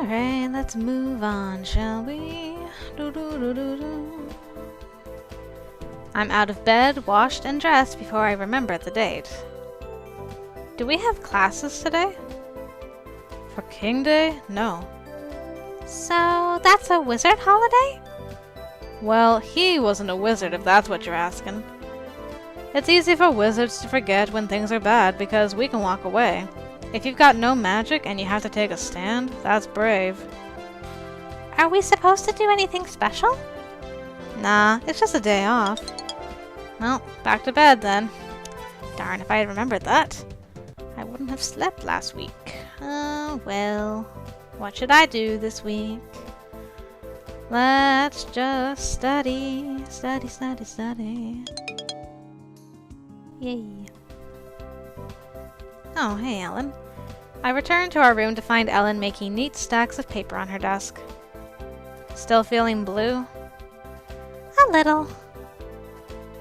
Alright, let's move on, shall we? I'm out of bed, washed, and dressed before I remember the date. Do we have classes today? For King Day? No. So, that's a wizard holiday? Well, he wasn't a wizard if that's what you're asking. It's easy for wizards to forget when things are bad because we can walk away. If you've got no magic and you have to take a stand, that's brave. Are we supposed to do anything special? Nah, it's just a day off. Well, back to bed then. Darn, if I had remembered that. I wouldn't have slept last week. Oh, well. What should I do this week? Let's just study. Study, study, study. Yay. Oh, hey, Ellen. I returned to our room to find Ellen making neat stacks of paper on her desk. Still feeling blue? A little.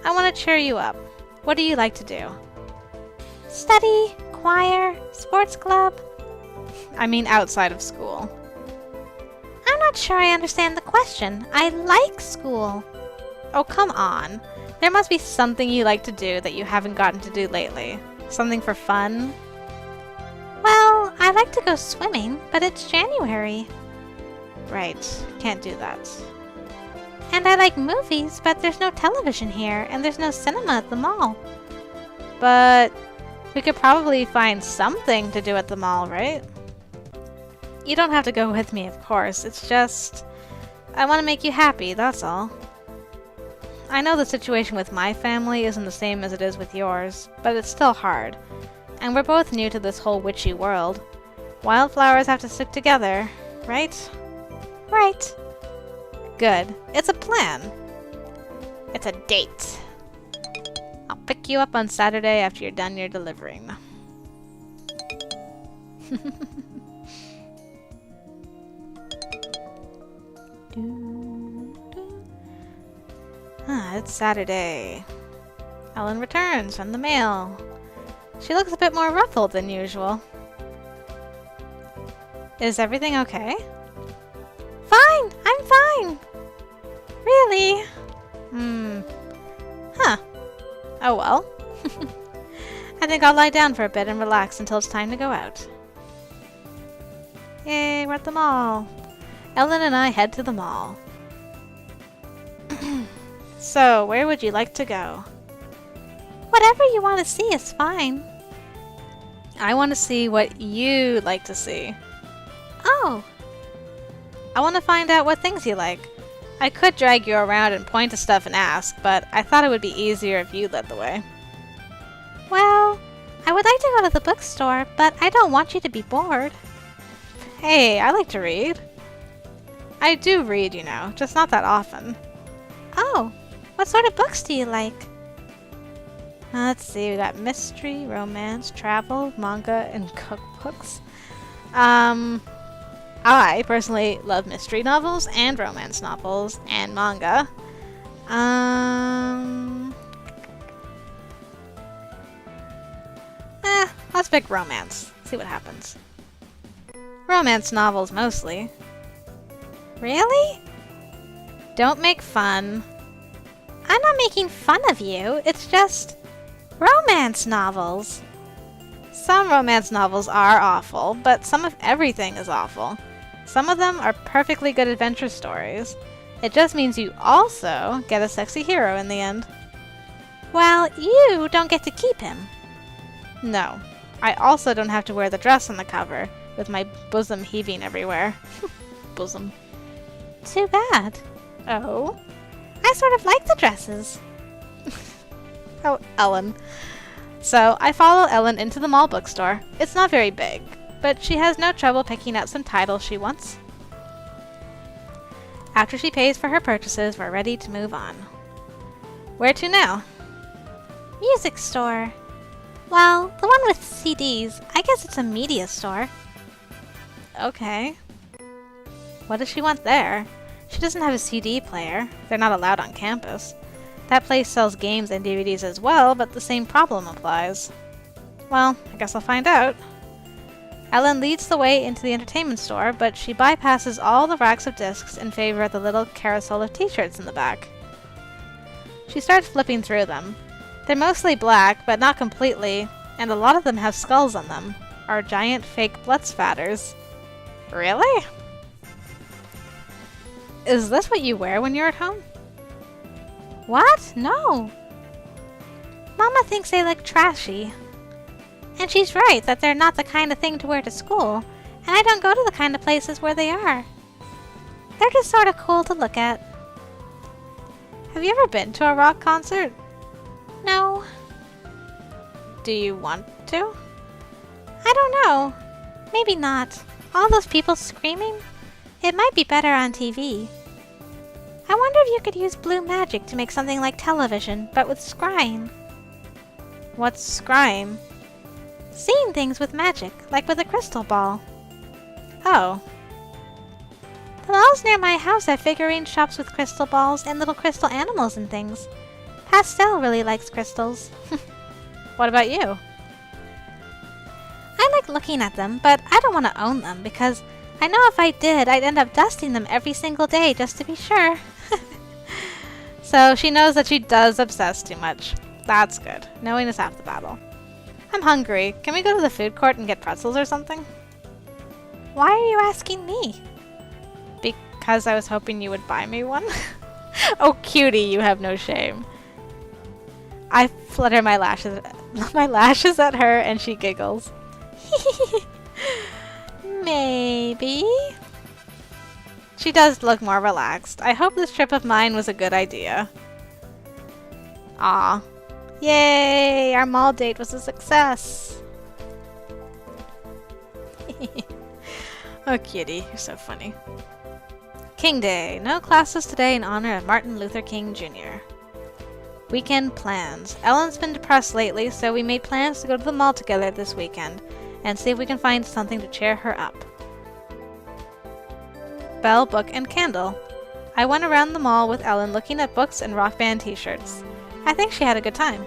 I want to cheer you up. What do you like to do? Study, choir, sports club. I mean outside of school. I'm not sure I understand the question. I like school. Oh, come on. There must be something you like to do that you haven't gotten to do lately. Something for fun? Well, I like to go swimming, but it's January. Right, can't do that. And I like movies, but there's no television here, and there's no cinema at the mall. But we could probably find something to do at the mall, right? You don't have to go with me, of course. It's just, I want to make you happy, that's all. I know the situation with my family isn't the same as it is with yours, but it's still hard. And we're both new to this whole witchy world. Wildflowers have to stick together, right? Right. Good. It's a plan. It's a date. I'll pick you up on Saturday after you're done your delivering. It's Saturday. Ellen returns from the mail. She looks a bit more ruffled than usual. Is everything okay? Fine! I'm fine! Really? Huh. Oh well. I think I'll lie down for a bit and relax until it's time to go out. Yay, we're at the mall. Ellen and I head to the mall. So, where would you like to go? Whatever you want to see is fine. I want to see what you'd like to see. Oh. I want to find out what things you like. I could drag you around and point to stuff and ask, but I thought it would be easier if you led the way. Well, I would like to go to the bookstore, but I don't want you to be bored. Hey, I like to read. I do read, you know, just not that often. Oh, what sort of books do you like? Let's see, we got mystery, romance, travel, manga, and cookbooks. I personally love mystery novels and romance novels and manga. Let's pick romance. See what happens. Romance novels mostly. Really? Don't make fun. I'm not making fun of you. It's just romance novels. Some romance novels are awful, but some of everything is awful. Some of them are perfectly good adventure stories. It just means you also get a sexy hero in the end. Well, you don't get to keep him. No. I also don't have to wear the dress on the cover, with my bosom heaving everywhere. Bosom. Too bad. Oh? I sort of like the dresses. Oh, Ellen. So, I follow Ellen into the mall bookstore. It's not very big, but she has no trouble picking out some titles she wants. After she pays for her purchases, we're ready to move on. Where to now? Music store. Well, the one with CDs. I guess it's a media store. Okay. What does she want there? She doesn't have a CD player. They're not allowed on campus. That place sells games and DVDs as well, but the same problem applies. Well, I guess I'll find out. Ellen leads the way into the entertainment store, but she bypasses all the racks of discs in favor of the little carousel of t-shirts in the back. She starts flipping through them. They're mostly black, but not completely, and a lot of them have skulls on them, or giant fake blood spatters. Really? Is this what you wear when you're at home? What? No. Mama thinks they look trashy. And she's right that they're not the kind of thing to wear to school, and I don't go to the kind of places where they are. They're just sort of cool to look at. Have you ever been to a rock concert? No. Do you want to? I don't know. Maybe not. All those people screaming? It might be better on TV. I wonder if you could use blue magic to make something like television, but with scrying. What's scrying? Seeing things with magic, like with a crystal ball. Oh. The malls near my house have figurine shops with crystal balls and little crystal animals and things. Pastel really likes crystals. What about you? I like looking at them, but I don't want to own them because I know if I did, I'd end up dusting them every single day just to be sure. So she knows that she does obsess too much. That's good. Knowing is half the battle. I'm hungry. Can we go to the food court and get pretzels or something? Why are you asking me? Because I was hoping you would buy me one. Oh, Cutie, you have no shame. I flutter my lashes at her and she giggles. Maybe. She does look more relaxed. I hope this trip of mine was a good idea. Aw. Yay! Our mall date was a success! Oh, Cutie, you're so funny. King Day. No classes today in honor of Martin Luther King Jr. Weekend plans. Ellen's been depressed lately, so we made plans to go to the mall together this weekend and see if we can find something to cheer her up. Bell, book, and candle. I went around the mall with Ellen looking at books and rock band t-shirts. I think she had a good time.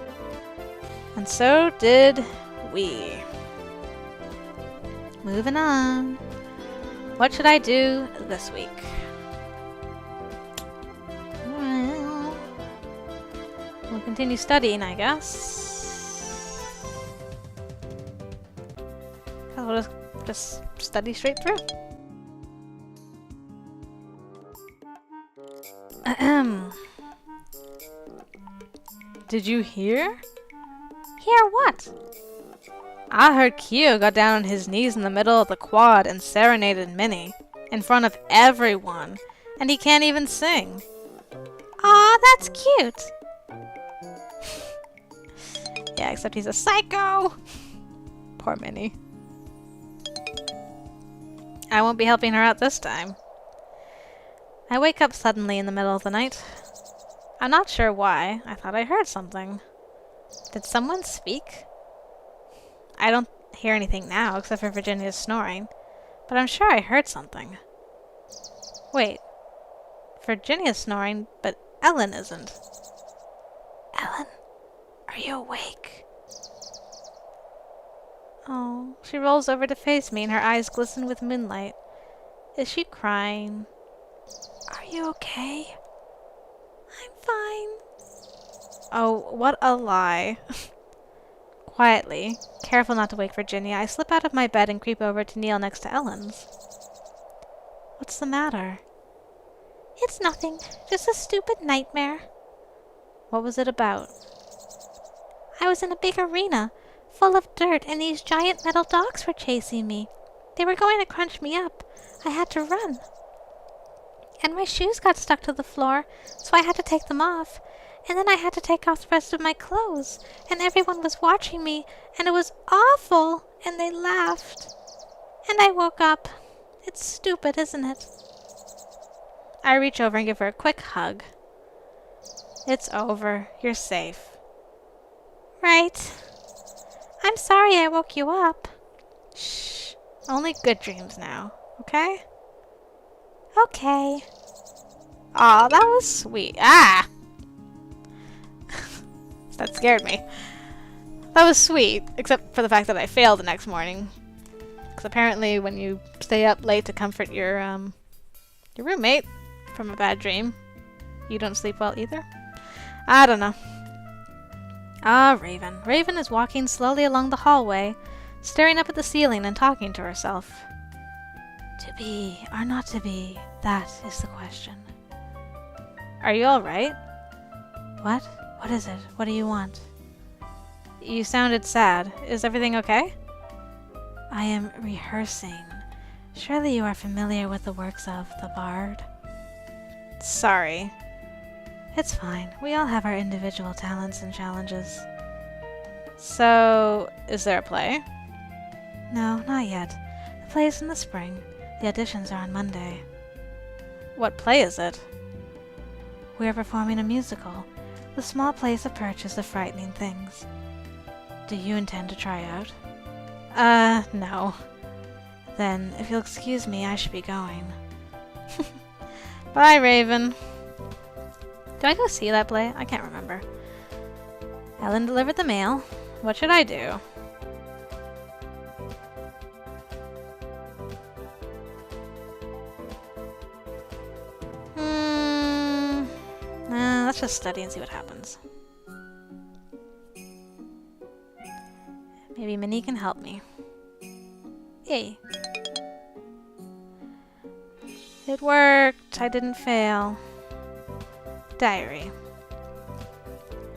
And so did we. Moving on. What should I do this week? Well, we'll continue studying, I guess. We'll just study straight through. Ahem. Did you hear? Hear what? I heard Kyo got down on his knees in the middle of the quad and serenaded Minnie, in front of everyone, and he can't even sing. Aw, that's cute! Yeah, except he's a psycho! Poor Minnie. I won't be helping her out this time. I wake up suddenly in the middle of the night. I'm not sure why. I thought I heard something. Did someone speak? I don't hear anything now except for Virginia's snoring, but I'm sure I heard something. Wait. Virginia's snoring, but Ellen isn't. Ellen, are you awake? Oh, she rolls over to face me and her eyes glisten with moonlight. Is she crying? Are you okay? I'm fine. Oh, what a lie. Quietly, careful not to wake Virginia, I slip out of my bed and creep over to kneel next to Ellen's. What's the matter? It's nothing. Just a stupid nightmare. What was it about? I was in a big arena, full of dirt, and these giant metal dogs were chasing me. They were going to crunch me up. I had to run. And my shoes got stuck to the floor, so I had to take them off. And then I had to take off the rest of my clothes, and everyone was watching me, and it was awful, and they laughed. And I woke up. It's stupid, isn't it? I reach over and give her a quick hug. It's over. You're safe. Right. I'm sorry I woke you up. Shh. Only good dreams now, okay? Okay. Aw, that was sweet. Ah! That scared me. That was sweet, except for the fact that I failed the next morning. Because apparently when you stay up late to comfort your roommate from a bad dream, you don't sleep well either. I don't know. Ah, Raven. Raven is walking slowly along the hallway, staring up at the ceiling and talking to herself. To be or not to be, that is the question. Are you alright? What? What is it? What do you want? You sounded sad. Is everything okay? I am rehearsing. Surely you are familiar with the works of the Bard? Sorry. It's fine. We all have our individual talents and challenges. So, is there a play? No, not yet. The play is in the spring. The auditions are on Monday. What play is it? We are performing a musical. The small place of purchase of frightening things. Do you intend to try out? No. Then, if you'll excuse me, I should be going. Bye, Raven. Did I go see that play? I can't remember. Ellen delivered the mail. What should I do? Let's just study and see what happens. Maybe Minnie can help me. Yay. It worked. I didn't fail. Diary.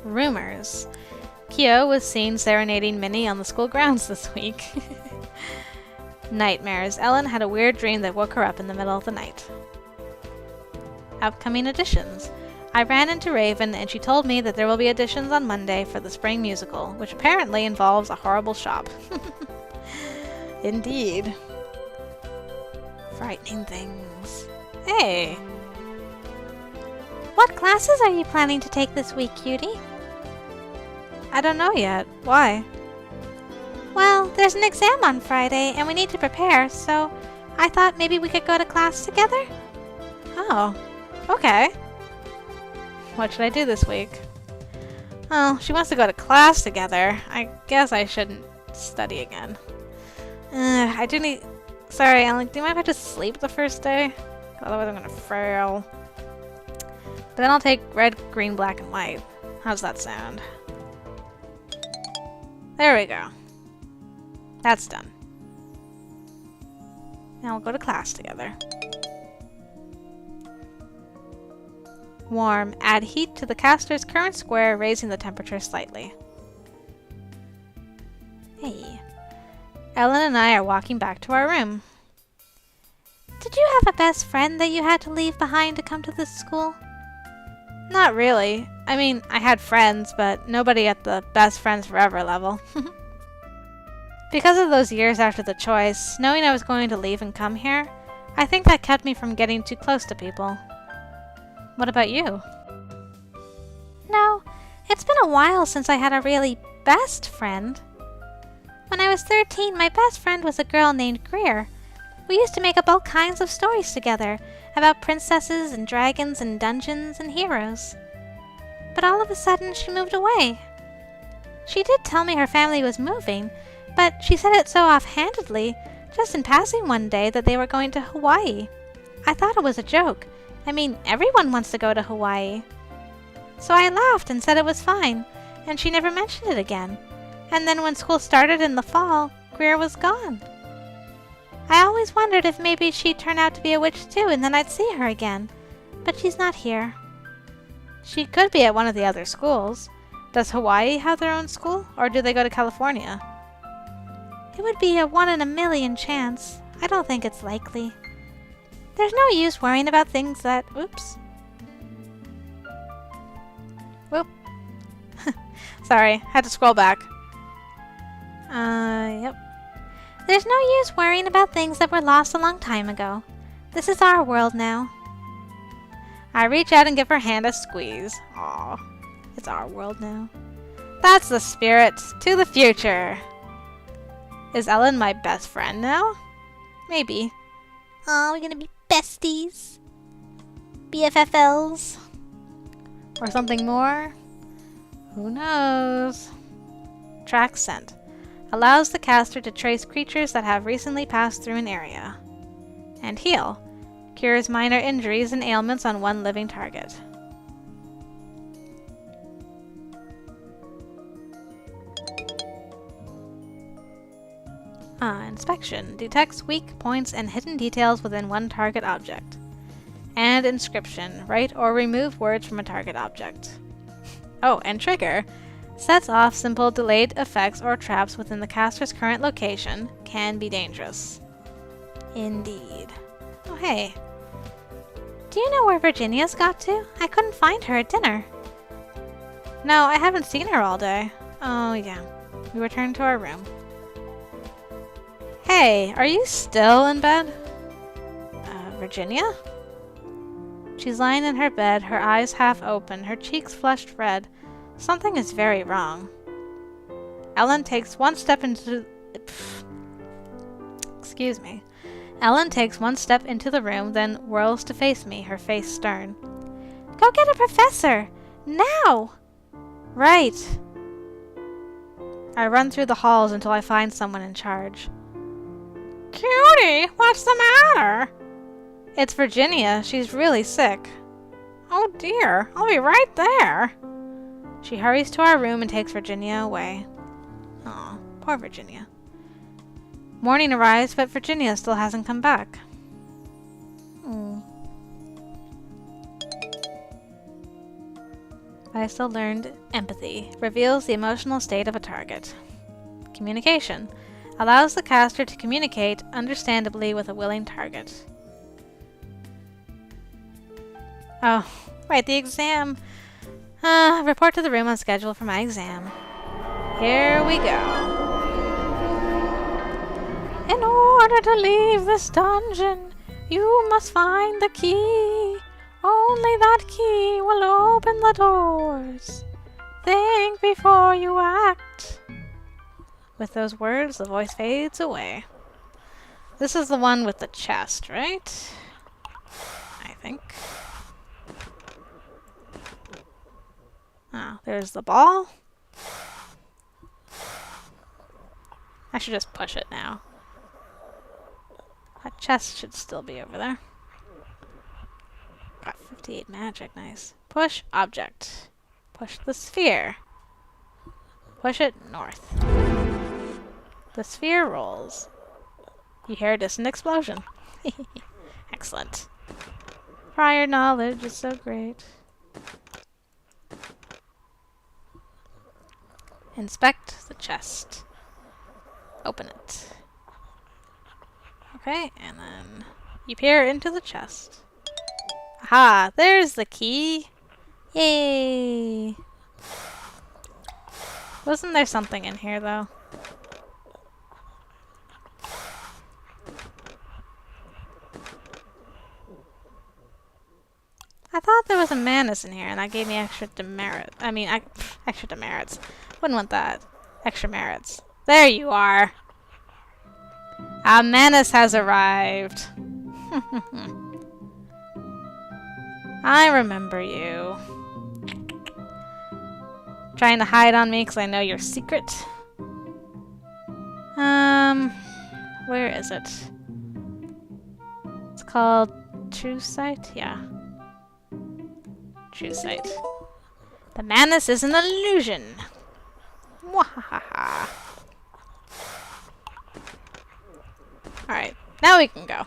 Rumors. Kyo was seen serenading Minnie on the school grounds this week. Nightmares. Ellen had a weird dream that woke her up in the middle of the night. Upcoming auditions. I ran into Raven and she told me that there will be auditions on Monday for the spring musical, which apparently involves a horrible shop. Indeed. Frightening things. Hey! What classes are you planning to take this week, Cutie? I don't know yet. Why? Well, there's an exam on Friday and we need to prepare, so I thought maybe we could go to class together? Oh, okay. What should I do this week? Oh, she wants to go to class together. I guess I shouldn't study again. I do need... Sorry, Ellen, do you mind if I just sleep the first day? Otherwise I'm gonna fail. But then I'll take red, green, black, and white. How's that sound? There we go. That's done. Now we'll go to class together. Warm. Add heat to the caster's current square, raising the temperature slightly. Hey. Ellen and I are walking back to our room. Did you have a best friend that you had to leave behind to come to this school? Not really. I mean, I had friends, but nobody at the best friends forever level. Because of those years after the choice, knowing I was going to leave and come here, I think that kept me from getting too close to people. What about you? No, it's been a while since I had a really best friend. When I was 13, my best friend was a girl named Greer. We used to make up all kinds of stories together, about princesses and dragons and dungeons and heroes. But all of a sudden, she moved away. She did tell me her family was moving, but she said it so offhandedly, just in passing one day, that they were going to Hawaii. I thought it was a joke. I mean, everyone wants to go to Hawaii. So I laughed and said it was fine, and she never mentioned it again. And then when school started in the fall, Greer was gone. I always wondered if maybe she'd turn out to be a witch too, and then I'd see her again. But she's not here. She could be at one of the other schools. Does Hawaii have their own school, or do they go to California? It would be a 1 in a million chance. I don't think it's likely. There's no use worrying about things that... Oops. Whoop. Sorry, had to scroll back. Yep. There's no use worrying about things that were lost a long time ago. This is our world now. I reach out and give her hand a squeeze. Aw, it's our world now. That's the spirit. To the future. Is Ellen my best friend now? Maybe. Aw, we're gonna be besties. BFFLs. Or something more? Who knows? Track sent. Allows the caster to trace creatures that have recently passed through an area. And heal. Cures minor injuries and ailments on one living target. Inspection. Detects weak points and hidden details within one target object. And inscription. Write or remove words from a target object. Oh, and trigger. Sets off simple delayed effects or traps within the caster's current location. Can be dangerous. Indeed. Oh, hey. Do you know where Virginia's got to? I couldn't find her at dinner. No, I haven't seen her all day. Oh, yeah. We returned to our room. Hey, are you still in bed? Virginia? She's lying in her bed, her eyes half open, her cheeks flushed red. Something is very wrong. Ellen takes one step into... Excuse me. Ellen takes one step into the room, then whirls to face me, her face stern. Go get a professor! Now! Right. I run through the halls until I find someone in charge. Cutie, what's the matter? It's Virginia. She's really sick. Oh dear, I'll be right there. She hurries to our room and takes Virginia away. Aw, poor Virginia. Morning arrives, but Virginia still hasn't come back. I still learned empathy. Reveals the emotional state of a target. Communication. Allows the caster to communicate understandably with a willing target. Oh, right, the exam. Report to the room on schedule for my exam. Here we go. In order to leave this dungeon, you must find the key. Only that key will open the doors. Think before you act. With those words, the voice fades away. This is the one with the chest, right? I think. Ah, there's the ball. I should just push it now. That chest should still be over there. Got 58 magic, nice. Push object. Push the sphere. Push it north. The sphere rolls. You hear a distant explosion. Excellent. Prior knowledge is so great. Inspect the chest. Open it. Okay, and then you peer into the chest. Aha! There's the key! Yay! Wasn't there something in here, though? I thought there was a manus in here, and that gave me extra demerit. Extra demerits. Wouldn't want that. Extra merits. There you are! A manus has arrived. I remember you. Trying to hide on me because I know your secret. Where is it? It's called True Sight? Yeah. True Sight. The manus is an illusion. Mwahaha. Alright, now we can go.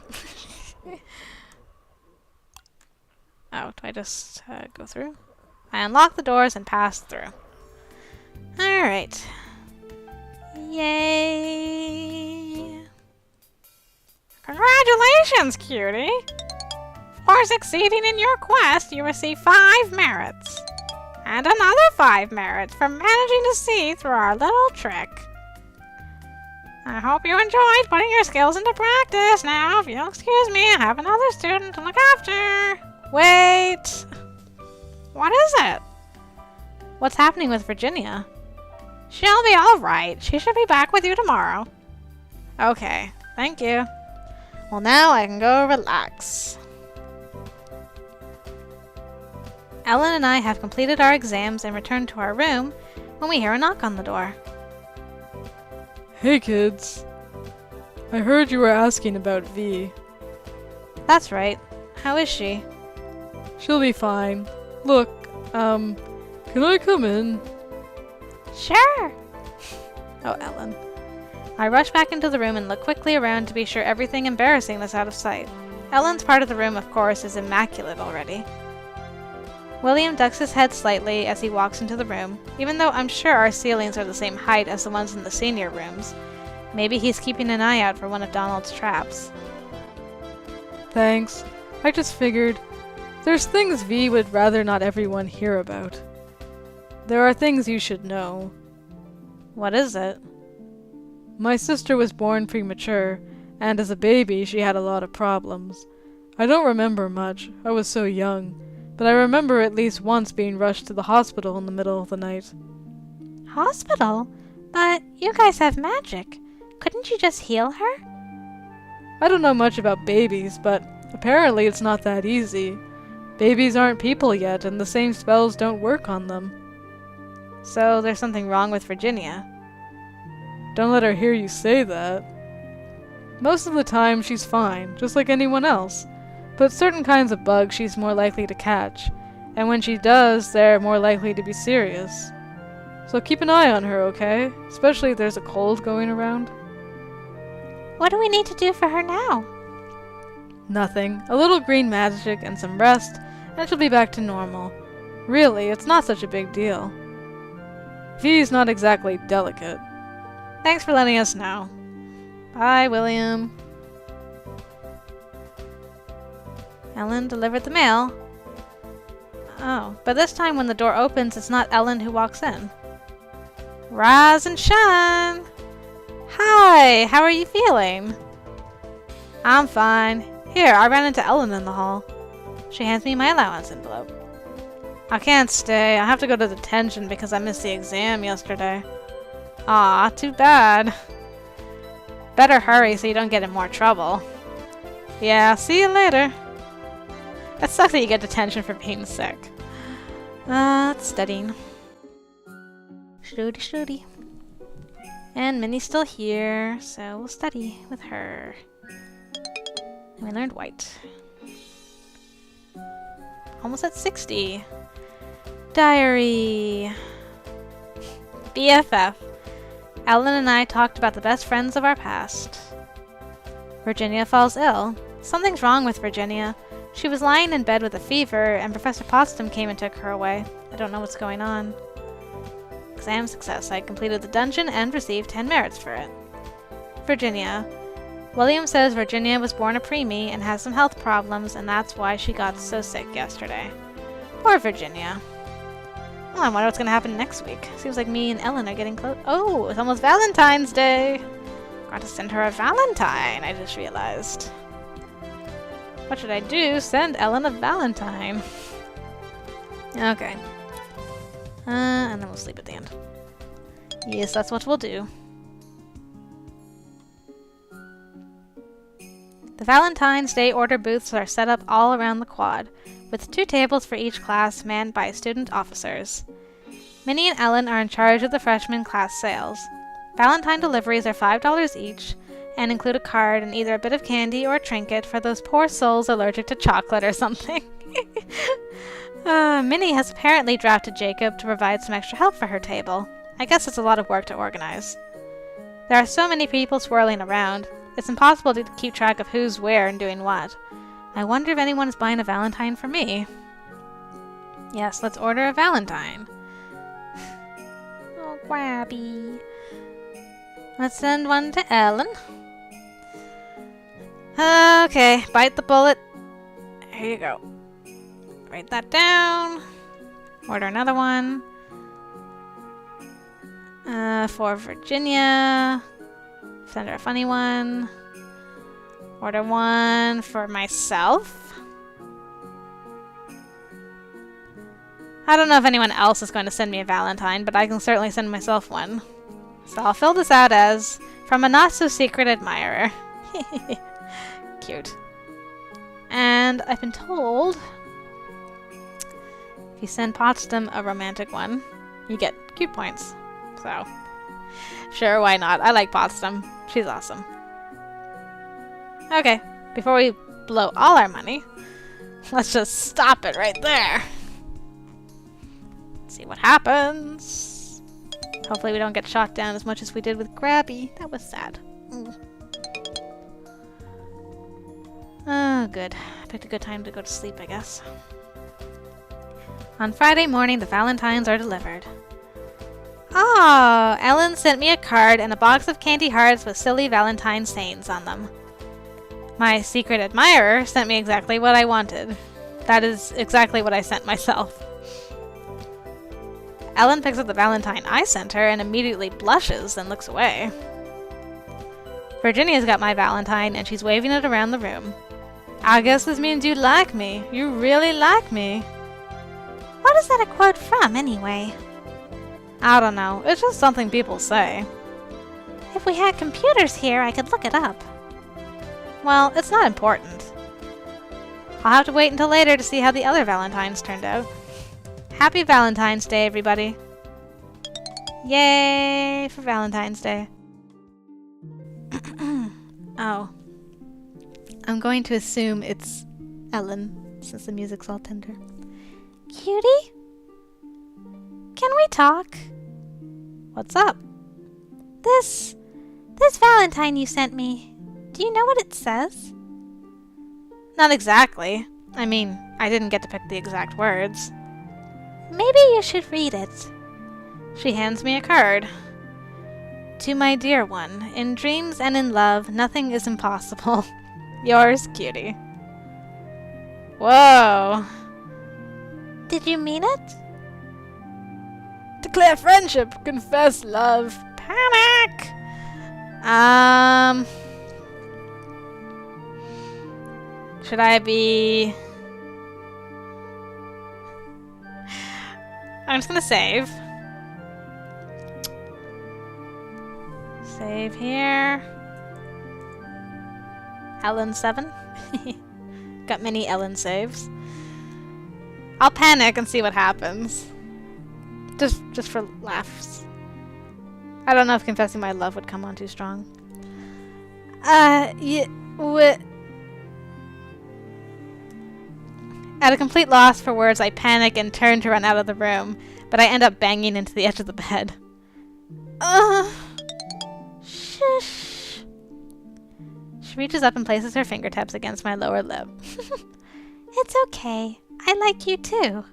Oh, do I just go through? I unlock the doors and pass through. Alright. Yay! Congratulations, Cutie! For succeeding in your quest, you receive 5 merits. And another 5 merits for managing to see through our little trick. I hope you enjoyed putting your skills into practice. Now, if you'll excuse me, I have another student to look after. Wait! What is it? What's happening with Virginia? She'll be alright. She should be back with you tomorrow. Okay, thank you. Well, now I can go relax. Ellen and I have completed our exams and returned to our room when we hear a knock on the door. Hey kids. I heard you were asking about V. That's right. How is she? She'll be fine. Look, can I come in? Sure! Oh, Ellen. I rush back into the room and look quickly around to be sure everything embarrassing is out of sight. Ellen's part of the room, of course, is immaculate already. William ducks his head slightly as he walks into the room, even though I'm sure our ceilings are the same height as the ones in the senior rooms. Maybe he's keeping an eye out for one of Donald's traps. Thanks. I just figured there's things V would rather not everyone hear about. There are things you should know. What is it? My sister was born premature, and as a baby she had a lot of problems. I don't remember much, I was so young, but I remember at least once being rushed to the hospital in the middle of the night. Hospital? But you guys have magic. Couldn't you just heal her? I don't know much about babies, but apparently it's not that easy. Babies aren't people yet, and the same spells don't work on them. So there's something wrong with Virginia. Don't let her hear you say that. Most of the time she's fine, just like anyone else. But certain kinds of bugs she's more likely to catch, and when she does, they're more likely to be serious. So keep an eye on her, okay? Especially if there's a cold going around. What do we need to do for her now? Nothing. A little green magic and some rest, and she'll be back to normal. Really, it's not such a big deal. V's not exactly delicate. Thanks for letting us know. Bye, William. Ellen delivered the mail. Oh, but this time when the door opens, it's not Ellen who walks in. Rise and shine! Hi, how are you feeling? I'm fine. Here, I ran into Ellen in the hall. She hands me my allowance envelope. I can't stay. I have to go to detention because I missed the exam yesterday. Aw, too bad. Better hurry so you don't get in more trouble. Yeah, see you later. It sucks that you get detention for being sick. It's studying. Shooty. And Minnie's still here, so we'll study with her. We learned white. Almost at 60. Diary. BFF. Ellen and I talked about the best friends of our past. Virginia falls ill. Something's wrong with Virginia. She was lying in bed with a fever, and Professor Potsdam came and took her away. I don't know what's going on. Exam success. I completed the dungeon and received 10 merits for it. Virginia. William says Virginia was born a preemie and has some health problems, and that's why she got so sick yesterday. Poor Virginia. Well, I wonder what's going to happen next week. Seems like me and Ellen are getting close. Oh, it's almost Valentine's Day. Got to send her a Valentine, I just realized. What should I do? Send Ellen a Valentine. Okay. And then we'll sleep at the end. Yes, that's what we'll do. The Valentine's Day order booths are set up all around the quad, with 2 tables for each class manned by student officers. Minnie and Ellen are in charge of the freshman class sales. Valentine deliveries are $5 each, and include a card and either a bit of candy or a trinket for those poor souls allergic to chocolate or something. Minnie has apparently drafted Jacob to provide some extra help for her table. I guess it's a lot of work to organize. There are so many people swirling around, it's impossible to keep track of who's where and doing what. I wonder if anyone is buying a Valentine for me. Yes, let's order a Valentine. Oh, grabby. Let's send one to Ellen. Okay, bite the bullet. Here you go. Write that down. Order another one. For Virginia. Send her a funny one. Order one for myself. I don't know if anyone else is going to send me a Valentine, but I can certainly send myself one. So I'll fill this out as, from a not-so-secret admirer. Cute. And I've been told, if you send Potsdam a romantic one, you get cute points. So, Sure, why not? I like Potsdam. She's awesome. Okay, before we blow all our money, let's just stop it right there. See what happens. Hopefully we don't get shot down as much as we did with Grabby. That was sad. Oh, good. Picked a good time to go to sleep, I guess. On Friday morning, the Valentines are delivered. Oh, Ellen sent me a card and a box of candy hearts with silly Valentine sayings on them. My secret admirer sent me exactly what I wanted. That is exactly what I sent myself. Ellen picks up the Valentine I sent her and immediately blushes and looks away. Virginia's got my Valentine and she's waving it around the room. I guess this means you like me. You really like me. What is that a quote from, anyway? I don't know. It's just something people say. If we had computers here, I could look it up. Well, it's not important. I'll have to wait until later to see how the other Valentines turned out. Happy Valentine's Day, everybody. Yay for Valentine's Day. Oh. I'm going to assume it's Ellen, since the music's all tender. Cutie? Can we talk? What's up? This Valentine you sent me, do you know what it says? Not exactly. I mean, I didn't get to pick the exact words. Maybe you should read it. She hands me a card. To my dear one, in dreams and in love, nothing is impossible. Yours, Cutie. Whoa. Did you mean it? Declare friendship, confess love, panic! Should I be... I'm just gonna save. Save here. Ellen 7. Got many Ellen saves. I'll panic and see what happens. Just for laughs. I don't know if confessing my love would come on too strong. At a complete loss for words, I panic and turn to run out of the room, but I end up banging into the edge of the bed. Shush. She reaches up and places her fingertips against my lower lip. It's okay. I like you too.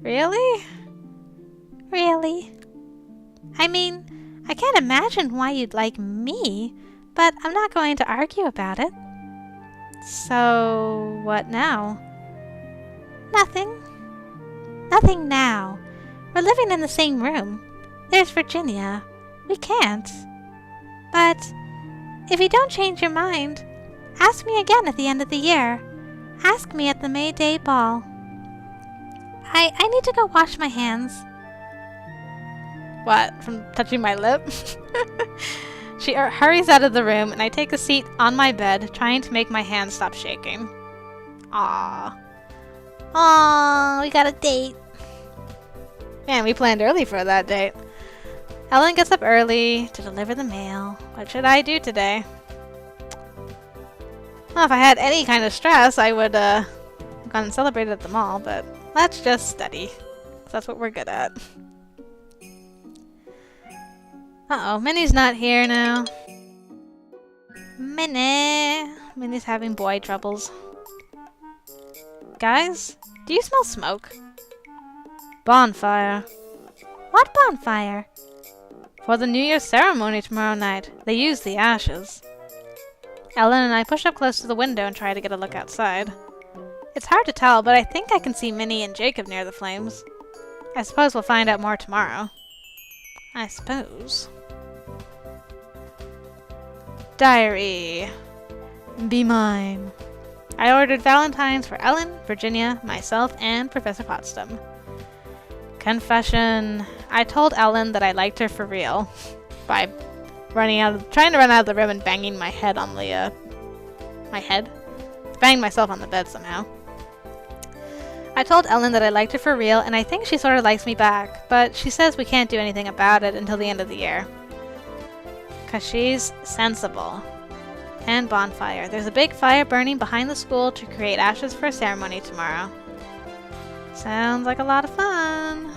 Really? Really? I mean, I can't imagine why you'd like me, but I'm not going to argue about it. So, what now? Nothing. Nothing now. We're living in the same room. There's Virginia. We can't. But if you don't change your mind, ask me again at the end of the year. Ask me at the May Day ball. I need to go wash my hands. What? From touching my lip? She hurries out of the room, and I take a seat on my bed, trying to make my hands stop shaking. Aww. Aww, we got a date. Man, we planned early for that date. Ellen gets up early to deliver the mail. What should I do today? Well, if I had any kind of stress, I would have gone and celebrated at the mall, but let's just study. 'Cause that's what we're good at. Uh-oh, Minnie's not here now. Minnie's having boy troubles. Guys, do you smell smoke? Bonfire. What bonfire? For the New Year's ceremony tomorrow night. They use the ashes. Ellen and I push up close to the window and try to get a look outside. It's hard to tell, but I think I can see Minnie and Jacob near the flames. I suppose we'll find out more tomorrow. I suppose. Diary. Be mine. I ordered Valentines for Ellen, Virginia, myself, and Professor Potsdam. Confession. I told Ellen that I liked her for real by trying to run out of the room and banging my head on the, banged myself on the bed somehow. I told Ellen that I liked her for real, and I think she sort of likes me back, but she says we can't do anything about it until the end of the year. 'Cause she's sensible. And bonfire. There's a big fire burning behind the school to create ashes for a ceremony tomorrow. Sounds like a lot of fun.